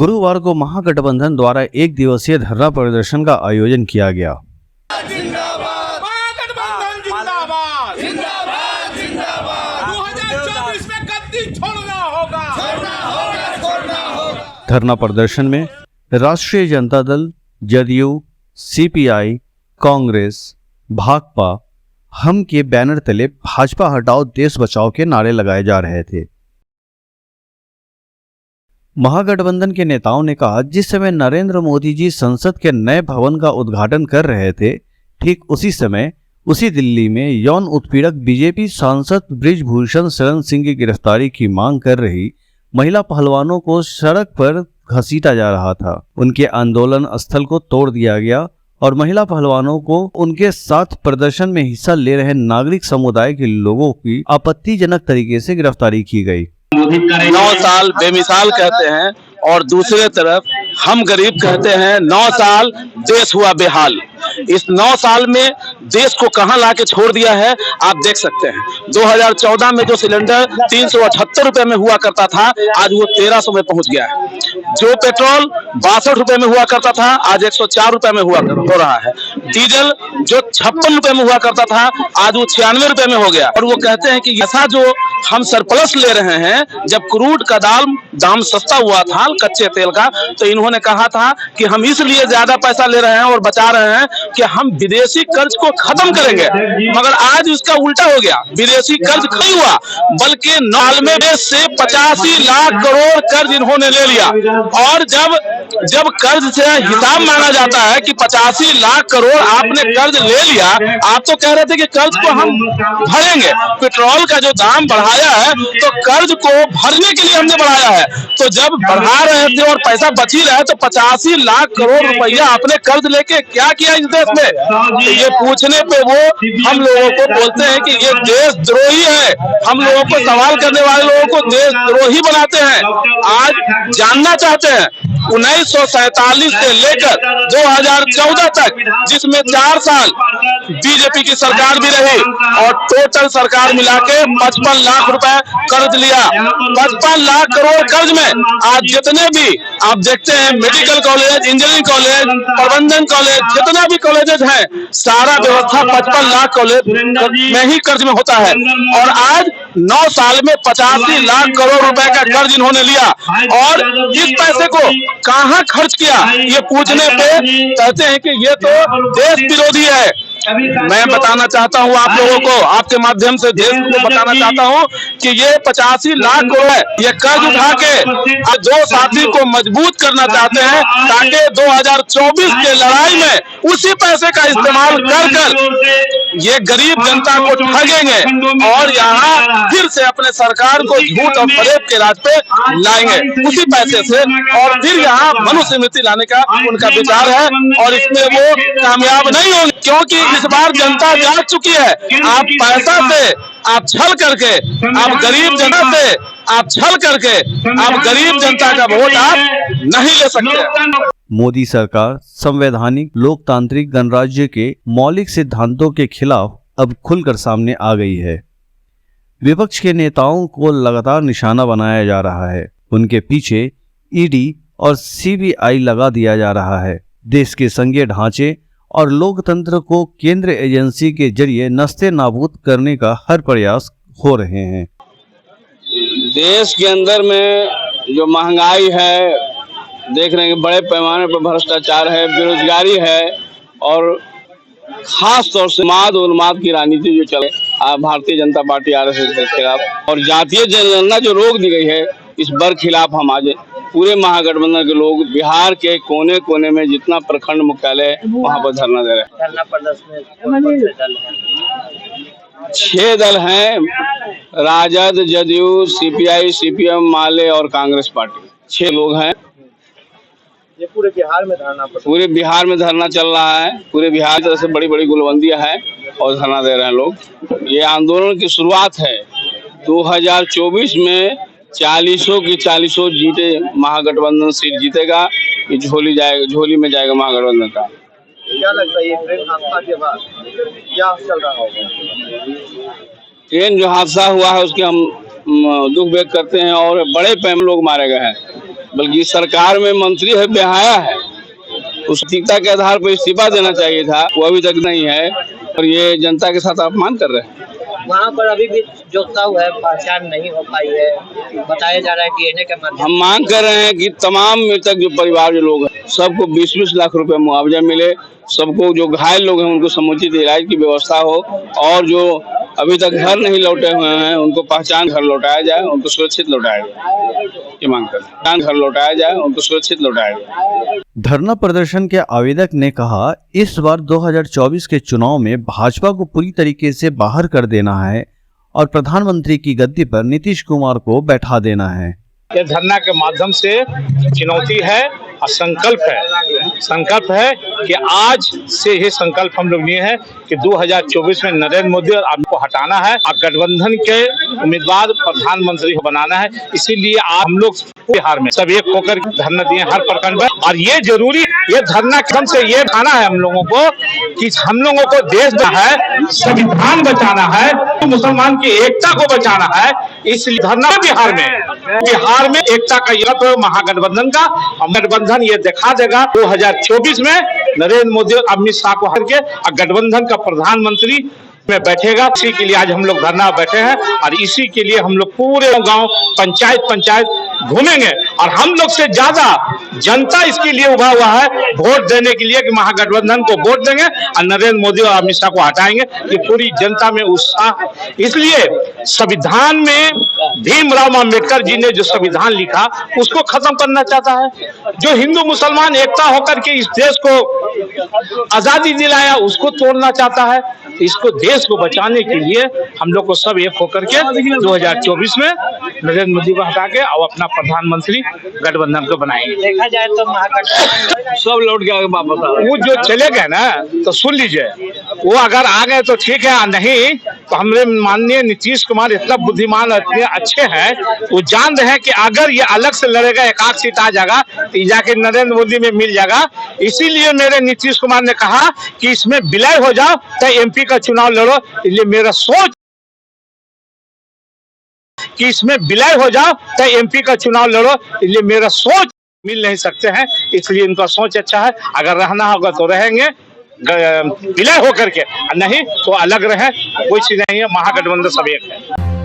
गुरुवार को महागठबंधन द्वारा एक दिवसीय धरना प्रदर्शन का आयोजन किया गया। महागठबंधन जिंदाबाद जिंदाबाद जिंदाबाद 2024 में गद्दी छोड़ना होगा। धरना प्रदर्शन में राष्ट्रीय जनता दल, जदयू, सीपीआई, कांग्रेस, भाकपा, हम के बैनर तले भाजपा हटाओ देश बचाओ के नारे लगाए जा रहे थे। महागठबंधन के नेताओं ने कहा, जिस समय नरेंद्र मोदी जी संसद के नए भवन का उद्घाटन कर रहे थे, ठीक उसी समय उसी दिल्ली में यौन उत्पीड़क बीजेपी सांसद बृजभूषण शरण सिंह की गिरफ्तारी की मांग कर रही महिला पहलवानों को सड़क पर घसीटा जा रहा था। उनके आंदोलन स्थल को तोड़ दिया गया और महिला पहलवानों को उनके साथ प्रदर्शन में हिस्सा ले रहे नागरिक समुदाय के लोगों की आपत्तिजनक तरीके से गिरफ्तारी की गई। 9 साल बेमिसाल कहते हैं और दूसरे तरफ हम गरीब कहते हैं 9 साल देश हुआ बेहाल। इस 9 साल में देश को कहां लाके छोड़ दिया है आप देख सकते हैं। 2014 में जो सिलेंडर 378 रुपए में हुआ करता था, आज वो 1300 में पहुंच गया है। जो पेट्रोल 62 रुपए में हुआ करता था, आज 104 रुपए में हो रहा है। डीजल जो 56 रुपए में हुआ करता था, आज वो 96 रुपए में हो गया। और वो कहते हैं कि ऐसा जो हम सरप्लस ले रहे हैं, जब क्रूड का दाम सस्ता हुआ था कच्चे तेल का, तो इन्होंने कहा था कि हम इसलिए ज्यादा पैसा ले रहे हैं और बचा रहे हैं कि हम विदेशी कर्ज को खत्म करेंगे। मगर आज उसका उल्टा हो गया, विदेशी कर्ज नहीं हुआ बल्कि 99 से 85 लाख करोड़ कर्ज इन्होंने ले लिया। और जब कर्ज से हिसाब मांगा जाता है कि 85 लाख करोड़ आपने कर्ज ले लिया, आप तो कह रहे थे कि कर्ज को हम भरेंगे। पेट्रोल का जो दाम बढ़ाया है तो कर्ज को भरने के लिए हमने बढ़ाया है। तो जब बढ़ा रहे थे और पैसा बच ही रहा तो 85 लाख करोड़ रुपया आपने कर्ज लेके क्या किया इस देश में? तो ये पूछने पे वो हम लोगों को बोलते हैं कि ये देशद्रोही है। हम लोगों को सवाल करने वाले लोगों को देशद्रोही बनाते हैं। आज जानना चाहते हैं 1947 से लेकर 2014 तक, जिसमें 4 साल बीजेपी की सरकार भी रही और टोटल सरकार मिला के 55 लाख रुपए कर्ज लिया। 55 लाख करोड़ कर्ज में आज जितने भी आप देखते हैं मेडिकल कॉलेज, इंजीनियरिंग कॉलेज, प्रबंधन कॉलेज, जितना भी कॉलेजेस हैं, सारा व्यवस्था 55 लाख कॉलेज में ही कर्ज में होता है। और आज 9 साल में 85 लाख करोड़ रुपए का कर्ज इन्होंने लिया और इस पैसे को कहां खर्च किया ये पूछने पे कहते हैं कि ये तो देश विरोधी है। मैं बताना चाहता हूं आप लोगों को, आपके माध्यम से देश को बताना चाहता हूं कि ये 85 लाख करोड़ है, ये कर्ज उठा के दो साथी को मजबूत करना चाहते हैं ताकि 2024 के लड़ाई में उसी पैसे का इस्तेमाल कर ये गरीब जनता को ठगेंगे और यहाँ फिर से अपने सरकार को झूठ और फरेब के राज पे लाएंगे उसी पैसे से। और फिर यहाँ मनुस्मृति लाने का उनका विचार है और इसमें वो कामयाब नहीं होंगे, क्योंकि इस बार जनता जाग चुकी है। आप पैसा से, आप छल करके, आप गरीब जनता से, आप छल करके, आप गरीब जनता का वोट आप नहीं ले सकते। मोदी सरकार संवैधानिक लोकतांत्रिक गणराज्य के मौलिक सिद्धांतों के खिलाफ अब खुलकर सामने आ गई है। विपक्ष के नेताओं को लगातार निशाना बनाया जा रहा है, उनके पीछे ईडी और सीबीआई लगा दिया जा रहा है। देश के संघीय ढांचे और लोकतंत्र को केंद्र एजेंसी के जरिए नस्ते नाबूद करने का हर प्रयास हो रहे हैं। देश के अंदर में जो महंगाई है, देख रहे हैं बड़े पैमाने पर भ्रष्टाचार है, बेरोजगारी है और खास तौर से माद उन्माद की राजनीति जो चले भारतीय जनता पार्टी आरएसएस के खिलाफ और जातीय जनगणना जो रोक दी गई है, इस बर खिलाफ हम आज पूरे महागठबंधन के लोग बिहार के कोने कोने में जितना प्रखंड मुख्यालय है वहाँ पर धरना दे रहे हैं। धरना प्रदर्शन 6 दल हैं, राजद, जदयू, सीपीआई, सीपीएम, माले और कांग्रेस पार्टी, 6 लोग हैं। ये पूरे बिहार में धरना चल रहा है। पूरे बिहार की तरफ से बड़ी बड़ी गुलबंदियां हैं और धरना दे रहे हैं लोग। ये आंदोलन की शुरुआत है। 2024 में 40 की 40 जीते महागठबंधन सीट जीतेगा। ये झोली में जाएगा महागठबंधन का। क्या लगता है ये ट्रेन हादसा के बाद क्या चल रहा होगा? ट्रेन जो हादसा हुआ है उसके हम दुख व्यक्त करते हैं और बड़े पैमाने लोग मारे गए हैं। बल्कि सरकार में मंत्री है बेहाया है, उस नैतिकता के आधार पर इस्तीफा देना चाहिए था, वो अभी तक नहीं है और ये जनता के साथ अपमान कर रहे हैं। वहाँ पर अभी भी जो तब है पहचान नहीं हो पाई है, बताया जा रहा है डीएनए के माध्यम। हम मांग कर रहे हैं कि तमाम मृतक जो परिवार जो लोग हैं सबको 20-20 लाख रुपए मुआवजा मिले, सबको जो घायल लोग हैं उनको समुचित इलाज की व्यवस्था हो और जो अभी तक घर नहीं लौटे हुए हैं उनको पहचान घर लौटाया जाए, उनको सुरक्षित लौटाया जाए, ये मांग करते हैं। घर लौटाया जाए, उनको सुरक्षित लौटाया जाए। धरना प्रदर्शन के आवेदक ने कहा, इस बार 2024 के चुनाव में भाजपा को पूरी तरीके से बाहर कर देना है और प्रधानमंत्री की गद्दी पर नीतीश कुमार को बैठा देना है। ये धरना के माध्यम से चुनौती है और संकल्प है कि आज से ये संकल्प हम लोग लिए हैं कि 2024 में नरेंद्र मोदी और आपको हटाना है और गठबंधन के उम्मीदवार प्रधानमंत्री को बनाना है। इसीलिए आप हम लोग बिहार में सब एक होकर धरना दिए हर प्रखंड में, और ये जरूरी ये धरना क्रम से ये खाना है हम लोगों को कि हम लोगों को देश का है, संविधान बचाना है, मुसलमान की एकता को बचाना है। इसलिए धरना बिहार में एकता का युग तो महागठबंधन का, हम गठबंधन ये दिखा देगा 2024 में नरेंद्र मोदी और अमित शाह को हर के गठबंधन का प्रधानमंत्री में बैठेगा। इसी के लिए आज हम लोग धरना बैठे हैं और इसी के लिए हम लोग पूरे गांव पंचायत घूमेंगे और हम लोग से ज्यादा जनता इसके लिए उभा हुआ है वोट देने के लिए कि महागठबंधन को वोट देंगे और नरेंद्र मोदी और अमित शाह को हटाएंगे। ये पूरी जनता में उत्साह, इसलिए संविधान में भीमराव अम्बेडकर जी ने जो संविधान लिखा उसको खत्म करना चाहता है। जो हिंदू मुसलमान एकता होकर के इस देश को आजादी दिलाया उसको तोड़ना चाहता है। इसको देश को बचाने के लिए हम लोग को सब एक होकर के 2024 में नरेंद्र मोदी को हटा के और अपना प्रधानमंत्री गठबंधन को बनाएंगे। देखा जाए तो महागठबंधन सब लौट गया वापस। वो जो चले गए ना तो सुन लीजिए, वो अगर आ गए तो ठीक है, नहीं तो हमारे माननीय नीतीश कुमार इतना बुद्धिमान और इतने अच्छे हैं, वो जान रहे हैं कि अगर ये अलग से लड़ेगा एक आध सीट आ जाएगा तो जाके नरेंद्र मोदी में मिल जाएगा। इसीलिए मेरे नीतीश कुमार ने कहा कि इसमें विलय हो जाओ तो एमपी का चुनाव लड़ो। इसलिए मेरा सोच कि इसमें विलय हो जाओ तो एमपी का चुनाव लड़ो। इसलिए मेरा सोच मिल नहीं सकते हैं, इसलिए इनका सोच अच्छा है। अगर रहना होगा तो रहेंगे विलय होकर के, नहीं तो अलग रहे, कोई चीज नहीं है। महागठबंधन सब एक है।